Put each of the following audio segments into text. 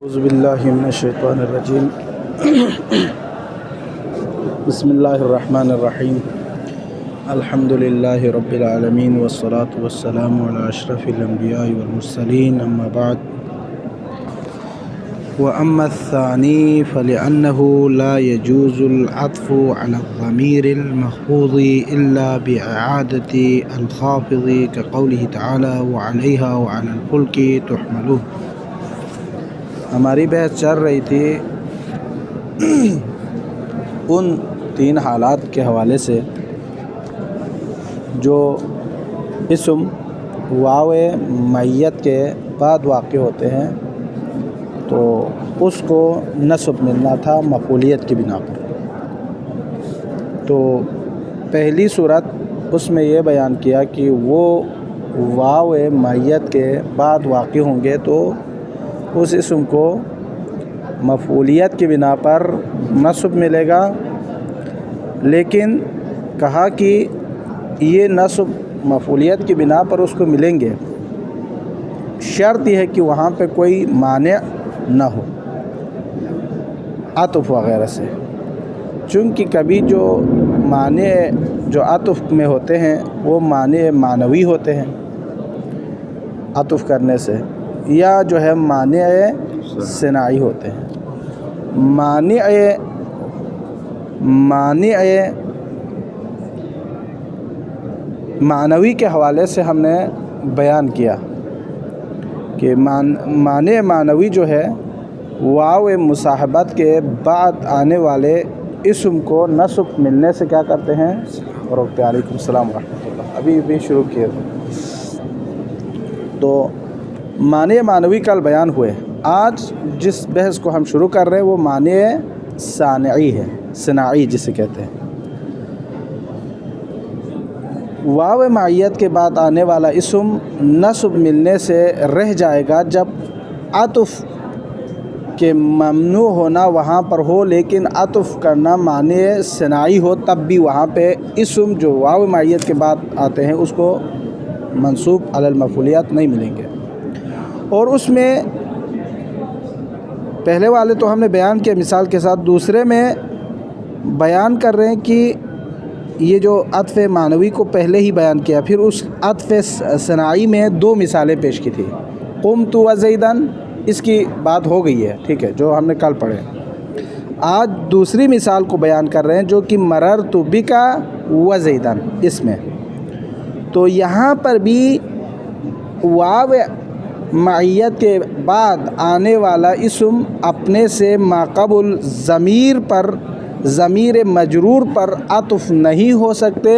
اعوذ باللہ من الشیطان الرجیم بسم اللہ الرحمن الرحیم الحمد للہ رب العالمین والصلاة والسلام علی اشرف الانبیاء والمرسلین اما بعد واما الثانی فلأنه لا يجوز العطف على الضمیر المخفوض الا بإعادة الخافض كقوله تعالی وعلیہا وعلی الفلک تحملون۔ ہماری بحث چل رہی تھی ان تین حالات کے حوالے سے جو اسم واو معیت کے بعد واقع ہوتے ہیں تو اس کو نصب ملنا تھا مفعولیت کی بنا پر۔ تو پہلی صورت اس میں یہ بیان کیا کہ وہ واو معیت کے بعد واقع ہوں گے تو اس اسم کو مفعولیت کی بنا پر نصب ملے گا، لیکن کہا کہ یہ نصب مفعولیت کی بنا پر اس کو ملیں گے، شرط یہ ہے کہ وہاں پہ کوئی مانع نہ ہو عطف وغیرہ سے، چونکہ کبھی جو مانع جو عطف میں ہوتے ہیں وہ مانع معنوی ہوتے ہیں عطف کرنے سے، یا جو ہے مانع صناعی ہوتے ہیں۔ مانع معنوی کے حوالے سے ہم نے بیان کیا کہ مانع معنوی جو ہے واو مصاحبت کے بعد آنے والے اسم کو نصب ملنے سے کیا کرتے ہیں روکتے ہیں۔ علیکم السلام ورحمۃ اللہ، ابھی شروع کیے تو معنی معنوی کل بیان ہوئے۔ آج جس بحث کو ہم شروع کر رہے ہیں وہ معنی صانعی ہے، صناعی جسے کہتے ہیں۔ واو معیت کے بعد آنے والا اسم نصب ملنے سے رہ جائے گا جب عطف کے ممنوع ہونا وہاں پر ہو، لیکن عطف کرنا معنی صناعی ہو، تب بھی وہاں پہ اسم جو واو معیت کے بعد آتے ہیں اس کو منصوب علی المفعولیات نہیں ملیں گے۔ اور اس میں پہلے والے تو ہم نے بیان کیا مثال کے ساتھ، دوسرے میں بیان کر رہے ہیں کہ یہ جو عطف معنوی کو پہلے ہی بیان کیا، پھر اس عطف صناعی میں دو مثالیں پیش کی تھی، قمت وزیدن، اس کی بات ہو گئی ہے، ٹھیک ہے، جو ہم نے کل پڑھے۔ آج دوسری مثال کو بیان کر رہے ہیں جو کہ مررت بک وزیدن، اس میں تو یہاں پر بھی واو معیت کے بعد آنے والا اسم اپنے سے ماقبل ضمیر مجرور پر عطف نہیں ہو سکتے،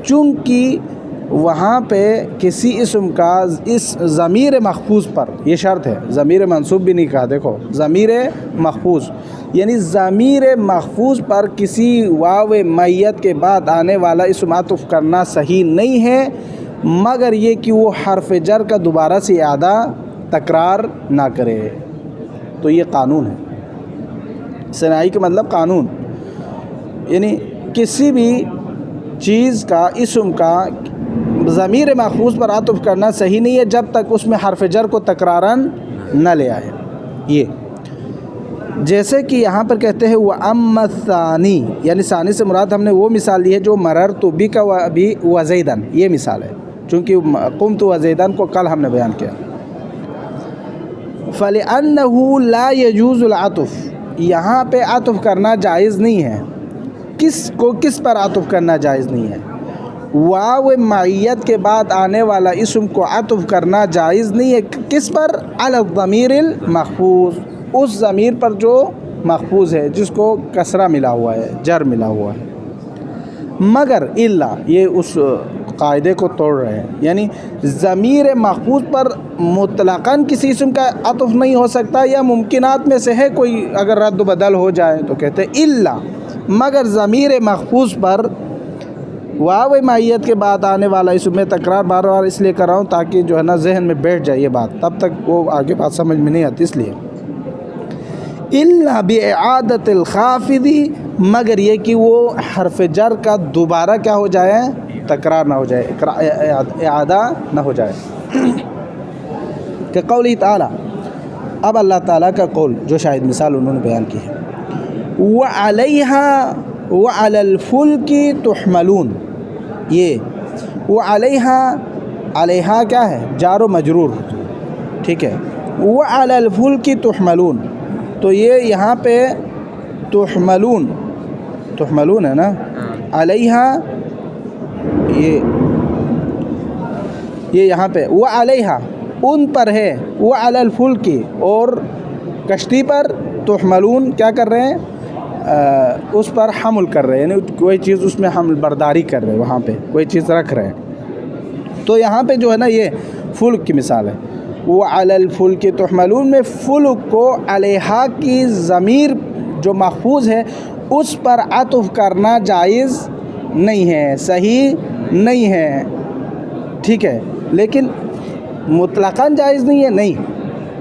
چونکہ وہاں پہ کسی اسم کا اس ضمیر محفوظ پر، یہ شرط ہے، ضمیر منصوب بھی نہیں کہا، دیکھو ضمیر محفوظ، یعنی ضمیر محفوظ پر کسی واو معیت کے بعد آنے والا اسم عطف کرنا صحیح نہیں ہے، مگر یہ کہ وہ حرف جر کا دوبارہ سے اعادہ تکرار نہ کرے۔ تو یہ قانون ہے، صناعی کا مطلب قانون، یعنی کسی بھی چیز کا اسم کا ضمیر محفوظ پر عطف کرنا صحیح نہیں ہے جب تک اس میں حرف جر کو تکراراً نہ لے آئے۔ یہ جیسے کہ یہاں پر کہتے ہیں وَأَمَّا الثَّانِي، یعنی ثانی سے مراد ہم نے وہ مثال لی ہے جو مررت بک وزیدن، یہ مثال ہے، چونکہ قمت وزیدن کو کل ہم نے بیان کیا۔ فَلِأَنَّهُ لَا يَجُوزُ الْعَطْفُ، یہاں پہ عطف کرنا جائز نہیں ہے۔ کس پر عطف کرنا جائز نہیں ہے؟ واو معیت کے بعد آنے والا اسم کو عطف کرنا جائز نہیں ہے، کس پر؟ علی الضمیر المحفوظ، اس ضمیر پر جو محفوظ ہے، جس کو کسرہ ملا ہوا ہے، جر ملا ہوا ہے، مگر الا، یہ اس قاعدے کو توڑ رہے ہیں، یعنی ضمیر محفوظ پر مطلقاً کسی اسم کا عطف نہیں ہو سکتا، یا ممکنات میں سے ہے کوئی اگر رد و بدل ہو جائے تو کہتے ہیں الا، مگر ضمیر محفوظ پر واو معیت کے بعد آنے والا اسم میں تکرار بار بار اس لیے کر رہا ہوں تاکہ جو ہے نا ذہن میں بیٹھ جائے یہ بات، تب تک وہ آگے بات سمجھ میں نہیں آتی، اس لیے الا بإعادة الخافض، مگر یہ کہ وہ حرف جر کا دوبارہ کیا ہو جائے، تکرار نہ ہو جائے، اعادہ نہ ہو جائے۔ کہ قولی تعالی، اب اللہ تعالیٰ کا قول جو شاہد مثال انہوں نے بیان کی ہے، وَعَلَيْهَا وَعَلَى الْفُلْكِ تُحْمَلُونَ، یہ وَعَلَيْهَا، علیہا کیا ہے؟ جار و مجرور، ٹھیک ہے، وَعَلَى الْفُلْكِ تُحْمَلُونَ، تو یہ یہاں پہ تحملون ہے نا، علیہا یہ یہاں پہ وعلیہا ان پر ہے، وعلی الفلک اور کشتی پر، تحملون کیا کر رہے ہیں؟ اس پر حمل کر رہے ہیں، یعنی کوئی چیز اس میں حمل برداری کر رہے ہیں، وہاں پہ کوئی چیز رکھ رہے ہیں۔ تو یہاں پہ جو ہے نا یہ فلک کی مثال ہے، وعلی الفلک تحملون میں فلک کو علیہا کی ضمیر جو محفوظ ہے اس پر عطف کرنا جائز نہیں ہے، صحیح نہیں ہے، ٹھیک ہے، لیکن مطلقاً جائز نہیں ہے، نہیں،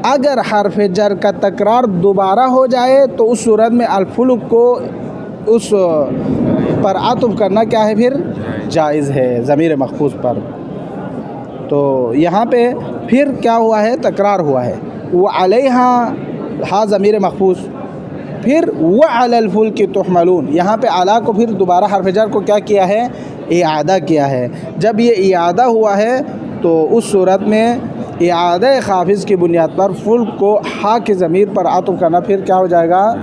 اگر حرف جر کا تکرار دوبارہ ہو جائے تو اس صورت میں الفلک کو اس پر عطف کرنا کیا ہے؟ پھر جائز ہے ضمیر محفوظ پر۔ تو یہاں پہ پھر کیا ہوا ہے؟ تکرار ہوا ہے، وعلیہا ہا ضمیر محفوظ، پھر وعلی الفلک تحملون، یہاں پہ علی کو پھر دوبارہ حرف جر کو کیا کیا ہے؟ اعادہ کیا ہے۔ جب یہ اعادہ ہوا ہے تو اس صورت میں اعادہ خافض کی بنیاد پر فلک کو ہا کی ضمیر پر عطف کرنا پھر کیا ہو جائے گا؟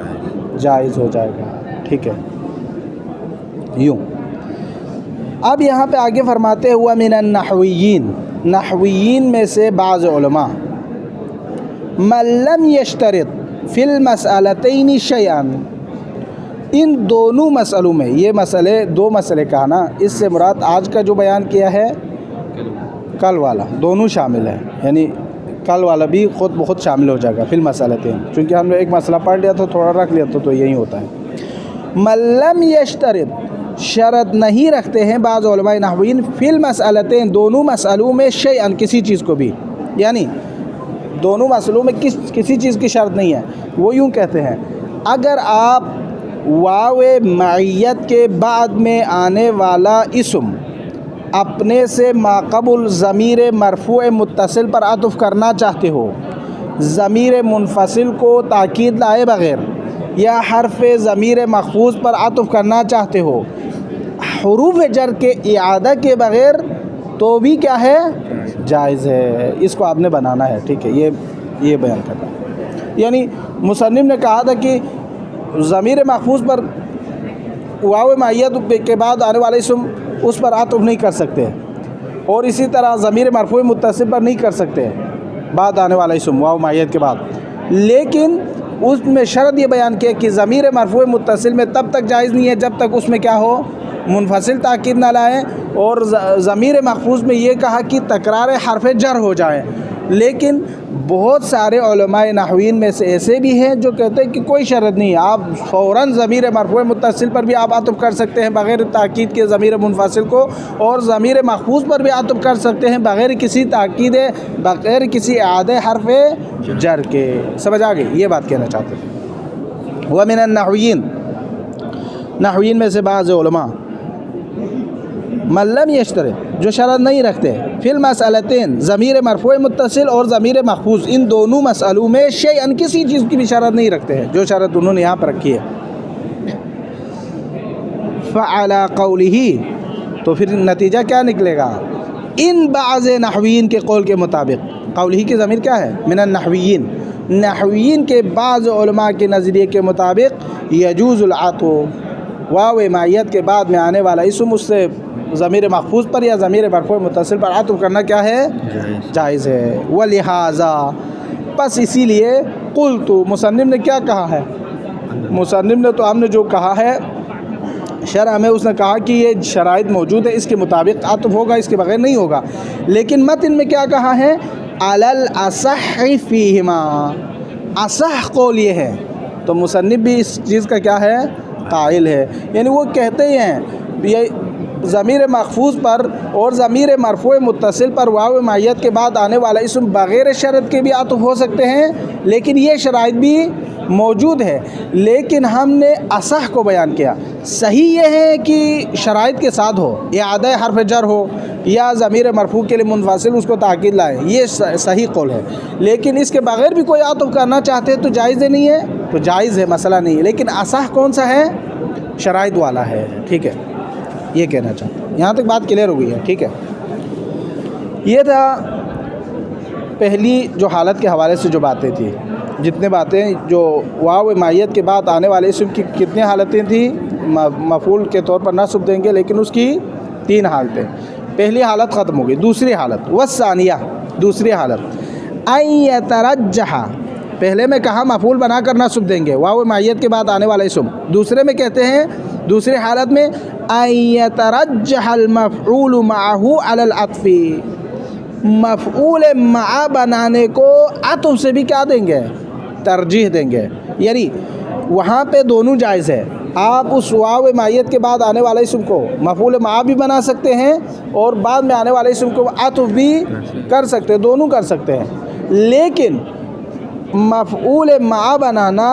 جائز ہو جائے گا، ٹھیک ہے، یوں۔ اب یہاں پہ آگے فرماتے ہوا من النحویین، نحویین میں سے بعض علماء، من لم یشترط فی المسألتین شیئا، ان دونوں مسئلوں میں، یہ دو مسئلے کہا نا، اس سے مراد آج کا جو بیان کیا ہے کل والا، دونوں شامل ہے، یعنی کل والا بھی خود بخود شامل ہو جائے گا فی المسألتین، چونکہ ہم نے ایک مسئلہ پڑھ لیا تھا، تھوڑا رکھ لیا تو یہی ہوتا ہے۔ من لم یشترط، شرط نہیں رکھتے ہیں بعض علماء نحوین، فی المسألتین، دونوں مسئلوں میں شیئا، کسی چیز کو بھی، یعنی دونوں مسئلوں میں کسی چیز کی شرط نہیں ہے۔ وہ یوں کہتے ہیں اگر آپ واو معیت کے بعد میں آنے والا اسم اپنے سے ماقبل ضمیر مرفوع متصل پر عطف کرنا چاہتے ہو، ضمیر منفصل کو تاکید لائے بغیر، یا حرف ضمیر مخفوض پر عطف کرنا چاہتے ہو حروف جر کے اعادہ کے بغیر، تو بھی کیا ہے؟ جائز ہے، اس کو آپ نے بنانا ہے، ٹھیک ہے، یہ بیان کرنا ہے۔ یعنی مصنف نے کہا تھا کہ ضمیر محفوظ پر واو معیت کے بعد آنے والا اسم اس پر عطف نہیں کر سکتے، اور اسی طرح ضمیر مرفوع متصل پر نہیں کر سکتے بعد آنے والا اسم واو معیت کے بعد، لیکن اس میں شرط یہ بیان کیا کہ ضمیر مرفوع متصل میں تب تک جائز نہیں ہے جب تک اس میں کیا ہو؟ منفصل تاکید نہ لائیں، اور ضمیر محفوظ میں یہ کہا کہ تکرار حرف جر ہو جائے۔ لیکن بہت سارے علماء نحوین میں سے ایسے بھی ہیں جو کہتے ہیں کہ کوئی شرط نہیں ہے، آپ فوراً ضمیر مرفوع متصل پر بھی آپ عطف کر سکتے ہیں بغیر تاکید کے ضمیر منفصل کو، اور ضمیر محفوظ پر بھی عطف کر سکتے ہیں بغیر کسی تاکید، بغیر کسی اعادہ حرف جر کے۔ سمجھ آ گئی؟ یہ بات کہنا چاہتے ہیں۔ ومن النحویین، نحوین میں سے بعض علماء، من لم یشترط، جو شرط نہیں رکھتے، فی المسألتین، ضمیر مرفوع متصل اور ضمیر محفوظ، ان دونوں مسئلوں میں شیئاً، کسی چیز کی بھی شرط نہیں رکھتے ہیں، جو شرط انہوں نے یہاں پر رکھی ہے۔ فعلی قولہ، تو پھر نتیجہ کیا نکلے گا؟ ان بعض نحویین کے قول کے مطابق، قولہ کی ضمیر کیا ہے؟ من النحویین، نحویین کے بعض علماء کے نظریے کے مطابق یجوز العطف، واو معیت کے بعد میں آنے والا اسم اس سے ضمیر محفوظ پر یا ضمیر مرفوع متصل پر عطف کرنا کیا ہے؟ جائز ہے۔ ولہذا، پس اسی لیے، قلت، مصنف نے کیا کہا ہے؟ مصنف نے تو ہم نے جو کہا ہے شرح میں، اس نے کہا کہ یہ شرائط موجود ہے، اس کے مطابق عطف ہوگا، اس کے بغیر نہیں ہوگا، لیکن متن میں کیا کہا ہے؟ علی الاصح فیہما، اصح قول یہ ہے، تو مصنف بھی اس چیز کا کیا ہے؟ قائل ہے، یعنی وہ کہتے ہیں یہ ضمیر محفوظ پر اور ضمیر مرفوع متصل پر واو معیت کے بعد آنے والا اسم بغیر شرط کے بھی عطف ہو سکتے ہیں، لیکن یہ شرائط بھی موجود ہے، لیکن ہم نے اصح کو بیان کیا۔ صحیح یہ ہے کہ شرائط کے ساتھ ہو، اعادہ حرف جر ہو یا ضمیر مرفوع کے لیے منفصل اس کو تاکید لائے، یہ صحیح قول ہے۔ لیکن اس کے بغیر بھی کوئی عطف کرنا چاہتے تو جائز نہیں ہے، تو جائز ہے، مسئلہ نہیں ہے، لیکن اصح کون سا ہے؟ شرائط والا ہے، ٹھیک ہے، یہ کہنا چاہتے ہیں۔ یہاں تک بات کلیئر ہو گئی ہے، ٹھیک ہے۔ یہ تھا پہلی جو حالت کے حوالے سے جو باتیں تھیں، جتنے باتیں جو واو مائیت کے بعد آنے والے اسم کی کتنی حالتیں تھیں، مفعول کے طور پر نصب دیں گے، لیکن اس کی 3 حالتیں۔ پہلی حالت ختم ہو گئی۔ دوسری حالت والثانیہ، دوسری حالت ان یترجح، پہلے میں کہا مفعول بنا کر نصب دیں گے واو مائیت کے بعد آنے والا اسم، دوسرے میں کہتے ہیں دوسری حالت میں ان یترجح المفعول معه علی العطف، مفعول مع بنانے کو عطف سے بھی کیا دیں گے؟ ترجیح دیں گے۔ یعنی وہاں پہ دونوں جائز ہے، آپ اس واو مائیت کے بعد آنے والے اسم کو مفعول مع بھی بنا سکتے ہیں اور بعد میں آنے والے اسم کو عطف بھی کر سکتے ہیں، دونوں کر سکتے ہیں، لیکن مفعول مع بنانا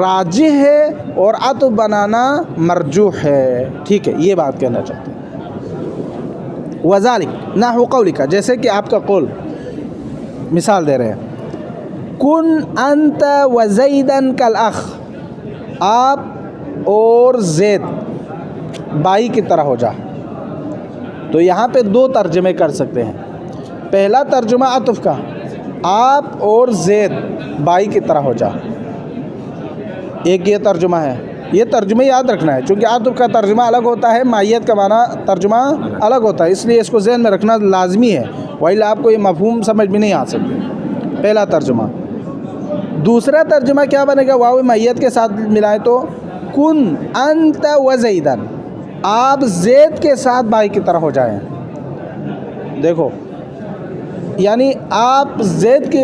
راجح ہے اور عطف بنانا مرجوح ہے، ٹھیک ہے، یہ بات کہنا چاہتے ہیں۔ وذالک نحو قولک، جیسے کہ آپ کا قول، مثال دے رہے ہیں، کن انت وزیدا کالاخ، آپ اور زید بھائی کی طرح ہو جا۔ تو یہاں پہ 2 ترجمے کر سکتے ہیں۔ پہلا ترجمہ عطف کا، آپ اور زید بھائی کی طرح ہو جا، ایک یہ ترجمہ ہے۔ یہ ترجمہ یاد رکھنا ہے، چونکہ عطف کا ترجمہ الگ ہوتا ہے، مائیت کا معنی ترجمہ الگ ہوتا ہے، اس لیے اس کو ذہن میں رکھنا لازمی ہے، وإلا آپ کو یہ مفہوم سمجھ میں نہیں آ سکتے۔ پہلا ترجمہ۔ دوسرا ترجمہ کیا بنے گا؟ واو مائیت کے ساتھ ملائے تو کن انت وزیدا، آپ زید کے ساتھ بھائی کی طرح ہو جائیں۔ دیکھو، یعنی آپ زید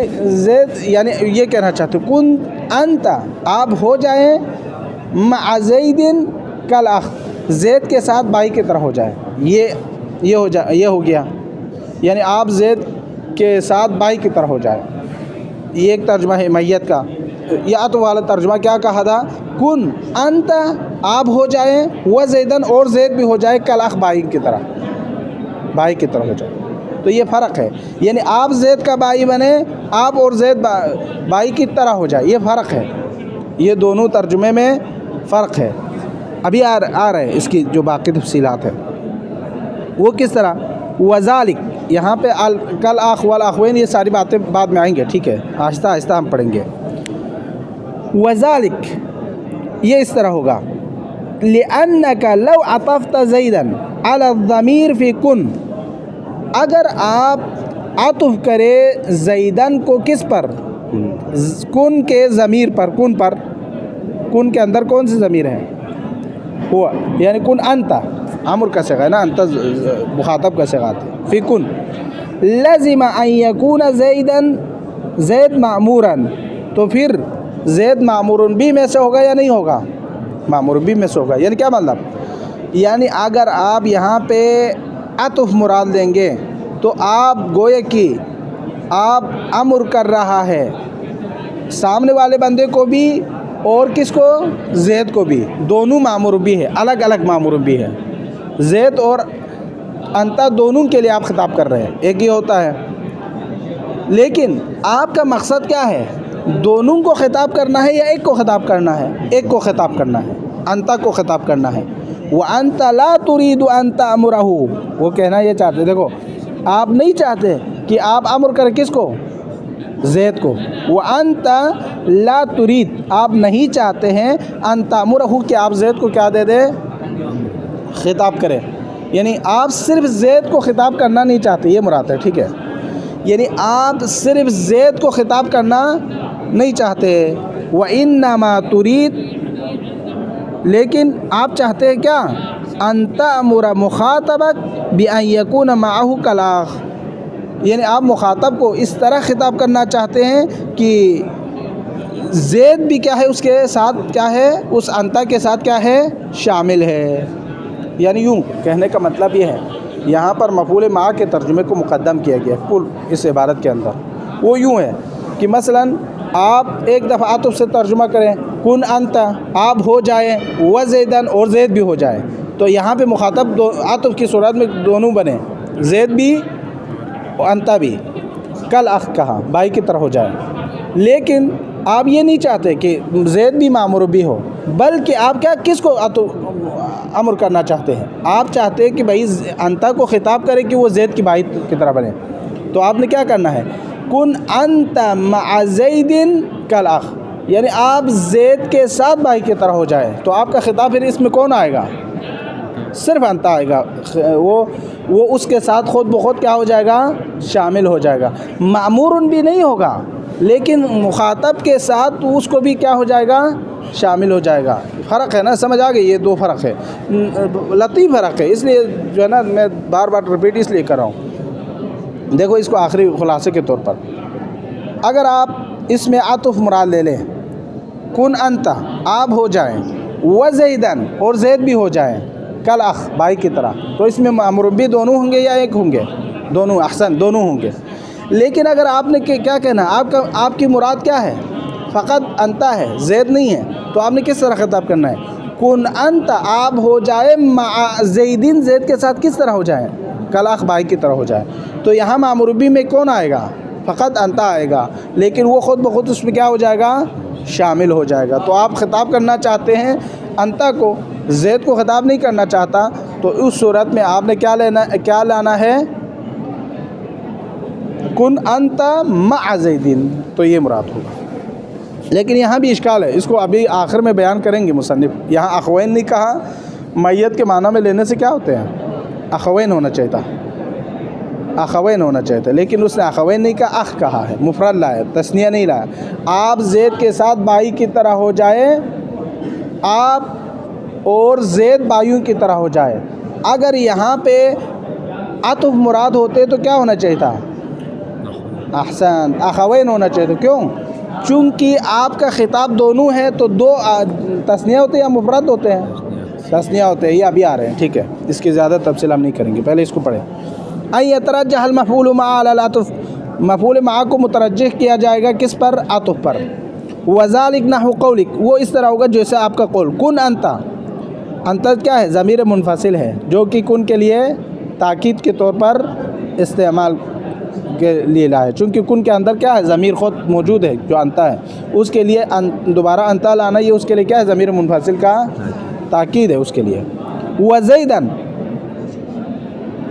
یعنی یہ کہنا چاہتے ہو کن انت، آپ ہو جائیں مع زید کالاخ، زید کے ساتھ بھائی کی طرح ہو جائیں، یہ ہو گیا، یعنی آپ زید کے ساتھ بھائی کی طرح ہو جائیں، یہ ایک ترجمہ ہے میت کا۔ یہ عطف والا ترجمہ کیا کہا تھا؟ کن انت، آپ ہو جائیں، وزیدن، اور زید بھی ہو جائے، کالاخ، بھائی کی طرح ہو جائے۔ تو یہ فرق ہے، یعنی آپ زید کا بھائی بنے، آپ اور زید بھائی کی طرح ہو جائے، یہ فرق ہے، یہ دونوں ترجمے میں فرق ہے۔ ابھی آ رہے ہیں اس کی جو باقی تفصیلات ہیں، وہ کس طرح؟ وذالک، یہاں پہ کالاخ والاخوین، یہ ساری باتیں بعد میں آئیں گے، ٹھیک ہے، آہستہ آہستہ ہم پڑھیں گے۔ وذالک، یہ اس طرح ہوگا، لأنک لو عطفت زیدا علی الضمیر فی کن، اگر آپ عطف کرے زیدن کو کس پر؟ کن کے ضمیر پر، کن کے اندر کون سی ضمیر ہے؟ ہوا، یعنی کن انت، امر کا صیغہ ہے نا، انت مخاطب کا صیغہ ہے، فی کن لازم ان یکون زیدا، زید معمورا، تو پھر زید معمور بھی میں سے ہوگا یا نہیں ہوگا؟ معمور بھی میں سے ہوگا، یعنی کیا مطلب؟ یعنی اگر آپ یہاں پہ عطف مراد لیں گے تو آپ گویا کہ آپ امر کر رہا ہے سامنے والے بندے کو بھی اور کس کو؟ زید کو بھی، دونوں معمور بھی ہے، الگ الگ معمور بھی ہے، زید اور انتا دونوں کے لیے آپ خطاب کر رہے ہیں، ایک ہی ہوتا ہے، لیکن آپ کا مقصد کیا ہے؟ دونوں کو خطاب کرنا ہے یا ایک کو خطاب کرنا ہے؟ ایک کو خطاب کرنا ہے، انتا کو خطاب کرنا ہے۔ وَأَنْتَ لَا تُرِيدُ أَن تَأْمُرَهُ، وہ کہنا یہ چاہتے، دیکھو آپ نہیں چاہتے کہ آپ امر کریں کس کو؟ زید کو۔ وَأَنْتَ لَا تُرِيد، آپ نہیں چاہتے ہیں، أَن تَأْمُرَهُ، کہ آپ زید کو کیا دے دیں؟ خطاب کریں، یعنی آپ صرف زید کو خطاب کرنا نہیں چاہتے، یہ مراد ہے، ٹھیک ہے، یعنی آپ صرف زید کو خطاب کرنا نہیں چاہتے۔ وَإِنَّمَا تُرِيد، لیکن آپ چاہتے ہیں کیا؟ ان تأمر مخاطبک بأن یکون معہ کالاخ، یعنی آپ مخاطب کو اس طرح خطاب کرنا چاہتے ہیں کہ زید بھی کیا ہے اس کے ساتھ، کیا ہے اس انتا کے ساتھ، کیا ہے شامل ہے، یعنی یوں کہنے کا مطلب یہ ہے، یہاں پر مفعول مع کے ترجمے کو مقدم کیا گیا ہے اس عبارت کے اندر، وہ یوں ہے کہ مثلاً آپ ایک دفعہ عطف سے ترجمہ کریں کن انت، آپ ہو جائیں، و زیدن، اور زید بھی ہو جائے، تو یہاں پہ مخاطب عطف کی صورت میں دونوں بنے، زید بھی انت بھی، کل اخ کہا بھائی کی طرح ہو جائے۔ لیکن آپ یہ نہیں چاہتے کہ زید بھی معمور بھی ہو، بلکہ آپ کیا کس کو امر کرنا چاہتے ہیں؟ آپ چاہتے ہیں کہ بھائی انتا کو خطاب کرے کہ وہ زید کی بھائی کی طرح بنے، تو آپ نے کیا کرنا ہے؟ کن انت مع زید کل اخ، یعنی آپ زید کے ساتھ بھائی کی طرح ہو جائے، تو آپ کا خطاب پھر اس میں کون آئے گا؟ صرف انتا آئے گا، وہ اس کے ساتھ خود بخود کیا ہو جائے گا؟ شامل ہو جائے گا، معمور بھی نہیں ہوگا، لیکن مخاطب کے ساتھ اس کو بھی کیا ہو جائے گا؟ شامل ہو جائے گا۔ فرق ہے نا، سمجھ آ گئی؟ یہ دو فرق ہے، لطیف فرق ہے، اس لیے جو ہے نا میں بار بار ریپیٹ اس لیے کر رہا ہوں۔ دیکھو اس کو آخری خلاصے کے طور پر، اگر آپ اس میں عطف مراد لے لیں، کن انت آپ ہو جائیں، و زیدن اور زید بھی ہو جائیں، کل اخ بھائی کی طرح، تو اس میں مأمور بھی دونوں ہوں گے یا ایک ہوں گے؟ دونوں، احسن، دونوں ہوں گے۔ لیکن اگر آپ نے کیا کہنا، آپ کی مراد کیا ہے؟ فقط انتا ہے، زید نہیں ہے، تو آپ نے کس طرح خطاب کرنا ہے؟ کن انت آپ ہو جائے مع زیدین، زید کے ساتھ کس طرح ہو جائیں؟ کل اخ بھائی کی طرح ہو جائے، تو یہاں مأمور بھی میں کون آئے گا؟ فقط انتا آئے گا، لیکن وہ خود بخود اس میں کیا ہو جائے گا؟ شامل ہو جائے گا۔ تو آپ خطاب کرنا چاہتے ہیں انتا کو، زید کو خطاب نہیں کرنا چاہتا، تو اس صورت میں آپ نے کیا لانا ہے؟ کن انت مع زیدین، تو یہ مراد ہوگا۔ لیکن یہاں بھی اشکال ہے، اس کو ابھی آخر میں بیان کریں گے مصنف۔ یہاں اخوین نہیں کہا، میت کے معنی میں لینے سے کیا ہوتے ہیں؟ اخوین ہونا چاہیے تھا، اخوین ہونا چاہیے تھا، لیکن اس نے اخوین نہیں کہا، اخ کہا ہے، مفرد لایا، تثنیہ نہیں لایا۔ آپ زید کے ساتھ بھائی کی طرح ہو جائے، آپ اور زید بھائیوں کی طرح ہو جائے۔ اگر یہاں پہ عطف مراد ہوتے تو کیا ہونا چاہیے تھا؟ احسن، اخوین ہونا چاہیے تھا۔ کیوں؟ چونکہ آپ کا خطاب دونوں ہے، تو دو تثنیہ ہوتے ہیں یا مفرد ہوتے ہیں؟ تثنیہ ہوتے ہیں، یہ ابھی آ رہے ہیں، ٹھیک ہے، اس کی زیادہ تفصیل ہم نہیں کریں گے، پہلے اس کو پڑھیں۔ ان یترجح المفعول مع علی العطف، مفعول مع کو مترجح کیا جائے گا کس پر؟ عطف پر۔ وذلک نحو قولک، وہ اس طرح ہوگا جیسے آپ کا قول، کن انت، انت کیا ہے؟ ضمیر منفصل ہے، جو کہ کن کے لیے تاکید کے طور پر استعمال کے لیے لایا، چونکہ کن کے اندر کیا ہے؟ ضمیر خود موجود ہے جو انتا ہے، اس کے لیے دوبارہ انتا لانا، یہ اس کے لیے کیا ہے؟ ضمیر منفصل کا تاکید ہے اس کے لیے۔ وزیدن،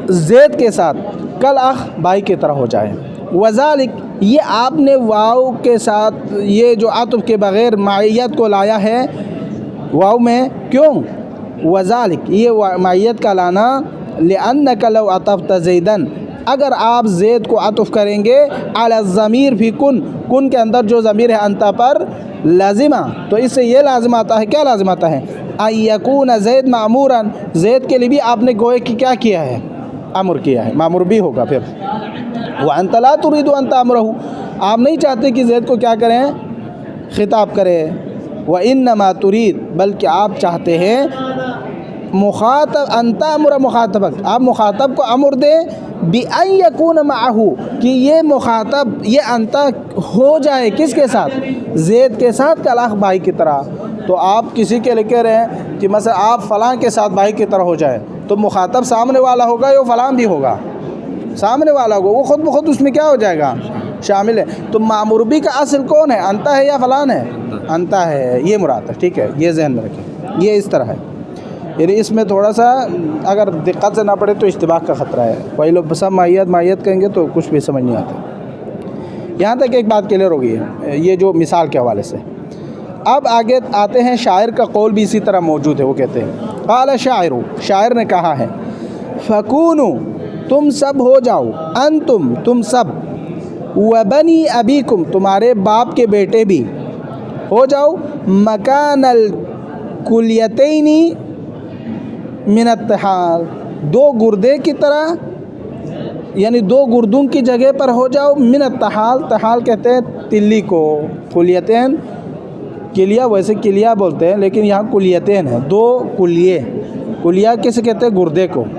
زید کے ساتھ کل اخ بھائی کی طرح ہو جائے۔ وذالک، یہ آپ نے واو کے ساتھ یہ جو عطف کے بغیر معیت کو لایا ہے واو میں، کیوں؟ وذالک، یہ معیت کا لانا، لأنک لو عطفت زیدن، اگر آپ زید کو عطف کریں گے علی الضمیر فی کن کے اندر جو ضمیر ہے انتا پر، لازمہ، تو اس سے یہ لازم آتا ہے، کیا لازم آتا ہے؟ ان یکون زید معمورا، زید کے لیے بھی آپ نے گوئے کہ کیا کیا ہے؟ امر کیا ہے، معمور بھی ہوگا پھر۔ وانت لا تريد ان تامرہ، آپ نہیں چاہتے کہ زید کو کیا کریں؟ خطاب کرے۔ وانما تريد، بلکہ آپ چاہتے ہیں مخاطب ان تامر مخاطبک، آپ مخاطب کو امر دیں بأن یکون معہ، کہ یہ مخاطب یہ انتا ہو جائے کس کے ساتھ؟ زید کے ساتھ کل اخ بھائی کی طرح۔ تو آپ کسی کے لیے کہہ رہے ہیں کہ مثلا آپ فلاں کے ساتھ بھائی کی طرح ہو جائے، تو مخاطب سامنے والا ہوگا یا فلاں بھی ہوگا؟ سامنے والا ہوگا، وہ خود بخود اس میں کیا ہو جائے گا؟ شامل ہے۔ تو مأمور بھی کا اصل کون ہے؟ انتا ہے یا فلان ہے؟ انتا ہے، یہ مراد ہے، ٹھیک ہے، یہ ذہن میں رکھیں، یہ اس طرح ہے۔ یعنی اس میں تھوڑا سا اگر دقت سے نہ پڑے تو اشتباہ کا خطرہ ہے، وہی لوگ سب مائیت کہیں گے تو کچھ بھی سمجھ نہیں آتا۔ یہاں تک ایک بات کلیئر ہو گئی ہے، یہ جو مثال کے حوالے سے۔ اب آگے آتے ہیں، شاعر کا قول بھی اسی طرح موجود ہے، وہ کہتے ہیں قال شاعر، شاعر نے کہا ہے، فکونوا، تم سب ہو جاؤ، انتم، تم سب، وبنی ابیکم، تمہارے باپ کے بیٹے بھی ہو جاؤ، مکان الکلیتین من الطحال، دو گردے کی طرح، یعنی دو گردوں کی جگہ پر ہو جاؤ، من الطحال، طحال کہتے ہیں تلی کو، کلیتین کلیہ، ویسے کلیہ بولتے ہیں لیکن یہاں کلیتین ہیں، دو کلیے، کلیہ کسے کہتے ہیں؟ گردے کو،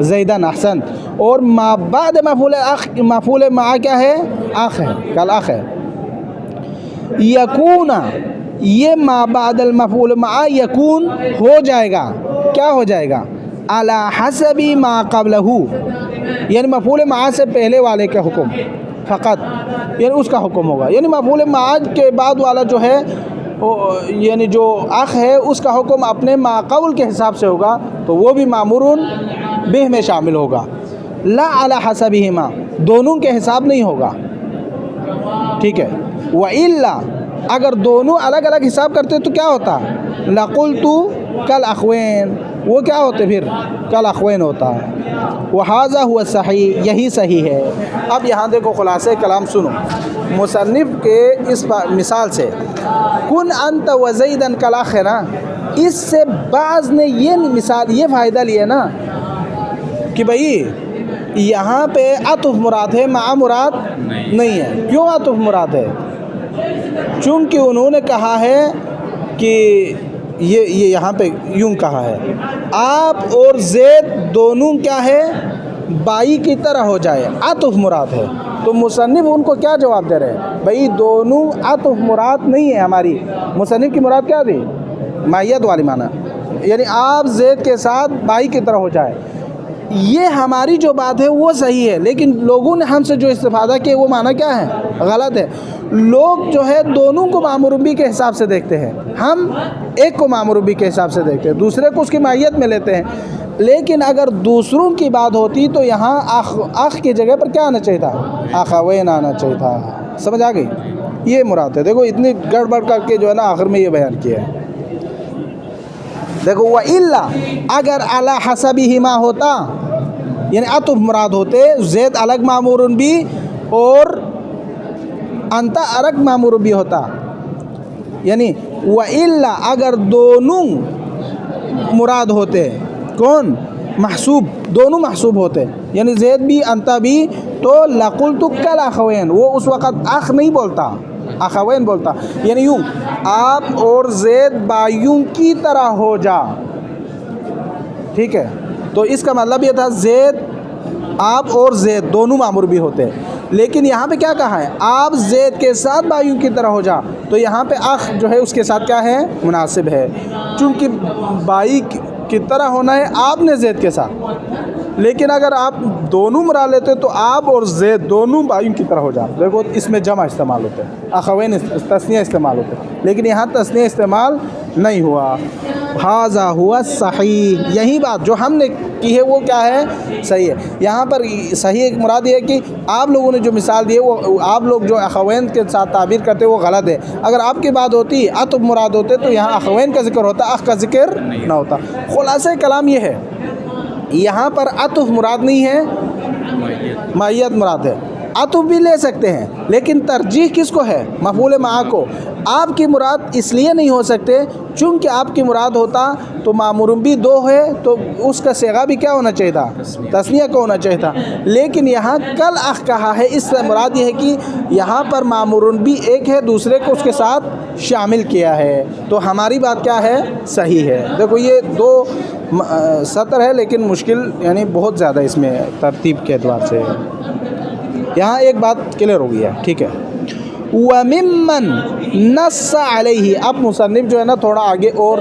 زیدن احسن. اور ما بعد مفعول مع کیا ہے؟ اخ ہے، کل اخ ہے. یکون، یہ ما بعد المفعول مع یکون ہو جائے گا، کیا ہو جائے گا؟ علی حسب ما قبلہ، یعنی مفعول مع سے پہلے والے کا حکم فقط، یعنی اس کا حکم ہوگا. یعنی مفعول مع کے بعد والا جو ہے یعنی جو اخ ہے اس کا حکم اپنے ما قبل کے حساب سے ہوگا، تو وہ بھی مامور بہ میں شامل ہوگا. لا علی حسبہما، دونوں کے حساب نہیں ہوگا. ٹھیک ہے. وَإِلَّا، اگر دونوں الگ الگ حساب کرتے تو کیا ہوتا؟ لَقُلْتُ كَالْأَخْوَيْنِ، وہ کیا ہوتے پھر؟ کالأخوین ہوتا ہے. وَهَذَا هُوَ الصَّحِيحُ، یہی صحیح ہے. اب یہاں دیکھو خلاصہ کلام سنو مصنف کے اس مثال سے، کن انت وزیدن کالأخ ہے نا، اس سے بعض نے یہ مثال یہ فائدہ لیا نا کہ بھئی یہاں پہ عطف مراد ہے، مع مراد نہیں ہے. کیوں عطف مراد ہے؟ چونکہ انہوں نے کہا ہے کہ یہ یہاں پہ یوں کہا ہے، آپ اور زید دونوں کیا ہے؟ بائی کی طرح ہو جائے، عطف مراد ہے. تو مصنف ان کو کیا جواب دے رہے ہیں؟ بھئی دونوں عطف مراد نہیں ہے ہماری. مصنف کی مراد کیا تھی؟ مائیت والی معنی، یعنی آپ زید کے ساتھ بائی کی طرح ہو جائے. یہ ہماری جو بات ہے وہ صحیح ہے، لیکن لوگوں نے ہم سے جو استفادہ کیا وہ معنی کیا ہے؟ غلط ہے. لوگ جو ہے دونوں کو مامور بھی کے حساب سے دیکھتے ہیں، ہم ایک کو مامور بھی کے حساب سے دیکھتے ہیں، دوسرے کو اس کی مائیت میں لیتے ہیں. لیکن اگر دوسروں کی بات ہوتی تو یہاں اخ کی جگہ پر کیا آنا چاہیے تھا؟ اخوین آنا چاہیے تھا. سمجھ آ گئی؟ یہ مراد ہے. دیکھو اتنی گڑبڑ کر کے جو ہے نا آخر میں یہ بیان کیا ہے. دیکھو وَإِلَّا، اگر علی حسبہما ہوتا، یعنی عطف مراد ہوتے، زید الگ مامور بھی اور انت الگ مامور بھی ہوتا. یعنی وَإِلَّا، اگر دونوں مراد ہوتے، کون؟ محسوب، دونوں محسوب ہوتے، یعنی زید بھی انت بھی، تو لَقُلْتُ كَالْأَخْوَيْنِ، وہ اس وقت اخ نہیں بولتا، اخوین بولتا. یعنی یوں آپ اور زید بھائیوں کی طرح ہو جا. ٹھیک ہے. تو اس کا مطلب یہ تھا زید، آپ اور زید دونوں مامور بھی ہوتے. لیکن یہاں پہ کیا کہا ہے؟ آپ زید کے ساتھ بھائیوں کی طرح ہو جا. تو یہاں پہ اخ جو ہے اس کے ساتھ کیا ہے؟ مناسب ہے، چونکہ بھائی کی طرح ہونا ہے آپ نے زید کے ساتھ. لیکن اگر آپ دونوں مراد لیتے تو آپ اور زید دونوں بھائیوں کی طرح ہو جا. دیکھو اس میں جمع استعمال ہوتے ہیں، اخوین تثنیہ استعمال ہوتے ہیں، لیکن یہاں تثنیہ استعمال نہیں ہوا. ھذا ھو الصحیح، یہی بات جو ہم نے کی ہے وہ کیا ہے؟ صحیح ہے. یہاں پر صحیح ایک مراد یہ ہے کہ آپ لوگوں نے جو مثال دی ہے وہ آپ لوگ جو اخوین کے ساتھ تعبیر کرتے وہ غلط ہے. اگر آپ کی بات ہوتی عطف مراد ہوتے تو یہاں اخوین کا ذکر ہوتا، اخ کا ذکر نہ ہوتا. خلاصہ کلام یہ ہے، یہاں پر عطف مراد نہیں ہے، مائیت مراد ہے. عطف بھی لے سکتے ہیں لیکن ترجیح کس کو ہے؟ مفعول مع کو. آپ کی مراد اس لیے نہیں ہو سکتے چونکہ آپ کی مراد ہوتا تو مامور بھی دو ہے تو اس کا صیغہ بھی کیا ہونا چاہیے تھا؟ تثنیہ کا ہونا چاہیے تھا. لیکن یہاں کل اخ کہا ہے، اس سے مراد یہ ہے کہ یہاں پر مامور بھی ایک ہے، دوسرے کو اس کے ساتھ شامل کیا ہے. تو ہماری بات کیا ہے؟ صحیح ہے. دیکھو یہ دو سطر ہے لیکن مشکل یعنی بہت زیادہ اس میں ترتیب کے اعتبار سے. یہاں ایک بات کلیئر ہو گئی ہے. ٹھیک ہے. وَمِمَّن نَصَّ عَلَيْهِ، اب مصنف جو ہے نا تھوڑا آگے اور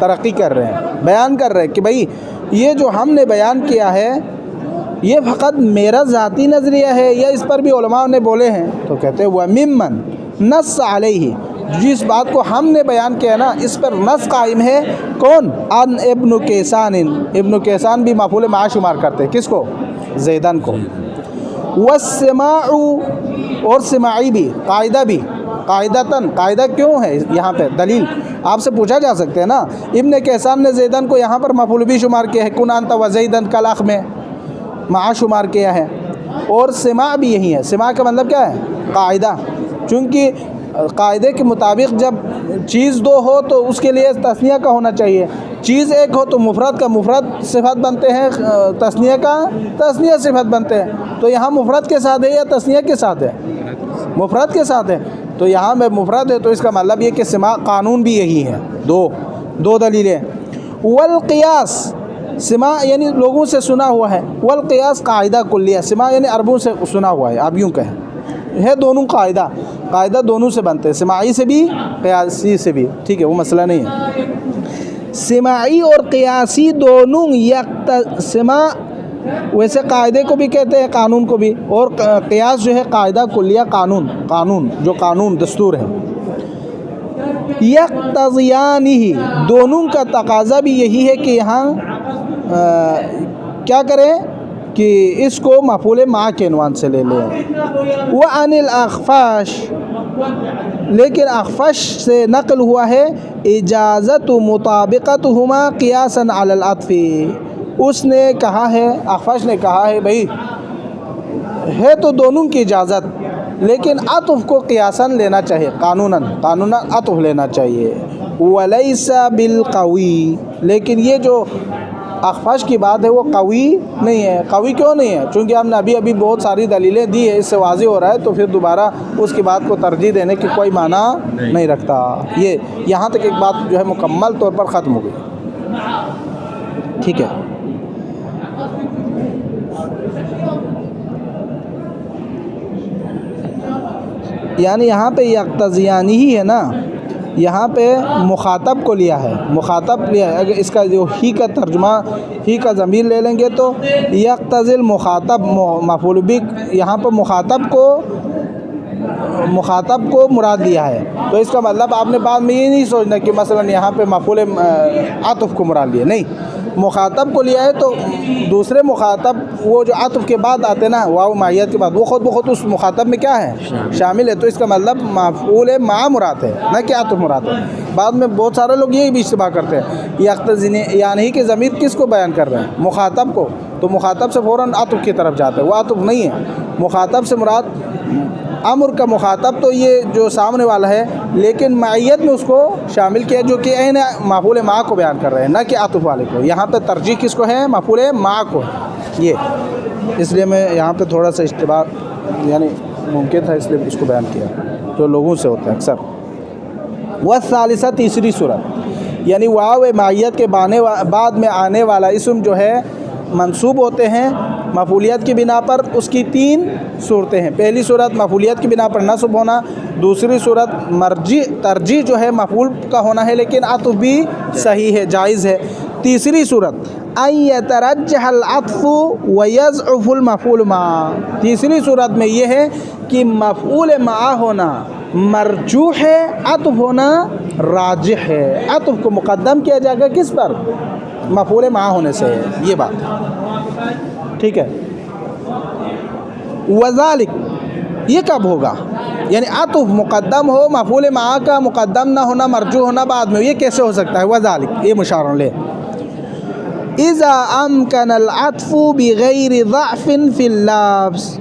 ترقی کر رہے ہیں، بیان کر رہے ہیں کہ بھائی یہ جو ہم نے بیان کیا ہے یہ فقط میرا ذاتی نظریہ ہے یا اس پر بھی علماء نے بولے ہیں؟ تو کہتے ہیں وَمِمَّن نَصَّ عَلَيْهِ، جس بات کو ہم نے بیان کیا نا اس پر نص قائم ہے. کون؟ ان ابن کیسان، ابن کیسان بھی مفعول مع شمار کرتے، کس کو؟ زیدن کو. والسماع، اور سماعی بھی، قاعدہ بھی، قاعدتاً، قاعدہ کیوں ہے یہاں پہ؟ دلیل آپ سے پوچھا جا سکتے ہیں نا. ابن کیسان نے زیدن کو یہاں پر مفعول بھی شمار کیا ہے، کن انت وزیدن کالأخ میں مع شمار کیا ہے. اور سماع بھی یہی ہے. سماع کا مطلب کیا ہے؟ قاعدہ. چونکہ قاعدے کے مطابق جب چیز دو ہو تو اس کے لیے تثنیہ کا ہونا چاہیے. چیز ایک ہو تو مفرد کا مفرد صفت بنتے ہیں، تثنیہ کا تثنیہ صفت بنتے ہیں. تو یہاں مفرد کے ساتھ ہے یا تثنیہ کے ساتھ ہے؟ مفرد کے ساتھ ہے. تو یہاں میں مفرد ہے تو اس کا مطلب یہ کہ سماع قانون بھی یہی ہے. دو دلیلیں. والقیاس، سما یعنی لوگوں سے سنا ہوا ہے، والقیاس قاعدہ کلیہ، سما یعنی عربوں سے سنا ہوا ہے، آپ یوں کہیں ہے دونوں قاعدہ دونوں سے بنتے ہیں، سماعی سے بھی قیاسی سے بھی، ٹھیک ہے، وہ مسئلہ نہیں ہے۔ سماعی اور قیاسی دونوں سما ویسے قاعدے کو بھی کہتے ہیں، قانون کو بھی، اور قیاس جو ہے قاعدہ کلیہ، قانون جو قانون دستور ہے۔ یقتضیان ہی، دونوں کا تقاضا بھی یہی ہے کہ یہاں کیا کریں کہ اس کو مفعول مع کے عنوان سے لے لیں۔ وعن الاخفش، لیکن اخفش سے نقل ہوا ہے اجازت مطابقتہما قیاسا علی العطف، اس نے کہا ہے، اخفش نے کہا ہے بھائی ہے تو دونوں کی اجازت، لیکن عطف کو قیاساً لینا چاہیے، قانوناً عطف لینا چاہیے۔ ولیس بالقوی، لیکن یہ جو اخفش کی بات ہے وہ قوی نہیں ہے۔ قوی کیوں نہیں ہے؟ چونکہ ہم نے ابھی بہت ساری دلیلیں دی ہے، اس سے واضح ہو رہا ہے، تو پھر دوبارہ اس کی بات کو ترجیح دینے کی کوئی معنی نہیں رکھتا۔ یہ یہاں تک ایک بات جو ہے مکمل طور پر ختم ہو گئی، ٹھیک ہے۔ یعنی یہاں پہ یقتضیانی ہی ہے نا، یہاں پہ مخاطب کو لیا ہے، اگر اس کا جو ہی کا ترجمہ، ہی کا ضمیر لے لیں گے تو یقتضی المخاطب مفعول بھی، یہاں پہ مخاطب کو مراد لیا ہے، تو اس کا مطلب آپ نے بعد میں یہ نہیں سوچنا کہ مثلا یہاں پہ مفعول عطف کو مراد لیا، نہیں، مخاطب کو لیا ہے تو دوسرے مخاطب وہ جو عطف کے بعد آتے نا، واو معیت کے بعد، وہ خود بخود اس مخاطب میں کیا ہے؟ شامل ہے، تو اس کا مطلب مفعول مع مراد ہے، نہ کہ عطف مراد ہے۔ بعد میں بہت سارے لوگ یہی بھی اشتباہ کرتے ہیں، یقتضی یعنی کہ ضمیر کس کو بیان کر رہے ہیں؟ مخاطب کو، تو مخاطب سے فوراً عطف کی طرف جاتا ہے، وہ عطف نہیں ہے، مخاطب سے مراد امر کا مخاطب تو یہ جو سامنے والا ہے، لیکن معیت میں اس کو شامل کیا جو کہ عین مفعول مع کو بیان کر رہے ہیں، نہ کہ عطف والے کو۔ یہاں پہ ترجیح کس کو ہے؟ مفعول مع کو ہے، یہ اس لیے میں یہاں پہ تھوڑا سا اشتباہ یعنی ممکن تھا، اس لیے اس کو بیان کیا، جو لوگوں سے ہوتا ہے اکثر۔ والثالثہ، تیسری صورت، یعنی واو معیت کے بعد میں آنے والا اسم جو ہے منصوب ہوتے ہیں مفعولیت کی بنا پر، اس کی تین صورتیں ہیں۔ پہلی صورت مفعولیت کی بنا پر نصب ہونا، دوسری صورت ترجیح جو ہے مفعول کا ہونا ہے لیکن عطف بھی صحیح ہے، جائز ہے، تیسری صورت ان یترجح العطف ویضعف المفعول معہ، تیسری صورت میں یہ ہے کہ مفعول معہ ہونا مرجوح ہے، عطف ہونا راجح ہے، عطف کو مقدم کیا جائے گا کس پر؟ مفعول معہ ہونے سے، یہ بات ٹھیک ہے۔ وذالک، یہ کب ہوگا؟ یعنی عطف مقدم ہو، مفعول معہ کا مقدم نہ ہونا، مرجوح ہونا بعد میں، یہ کیسے ہو سکتا ہے؟ وذالک، یہ مشار لے، اذا امکن العطف بغیر ضعف فی اللفظ،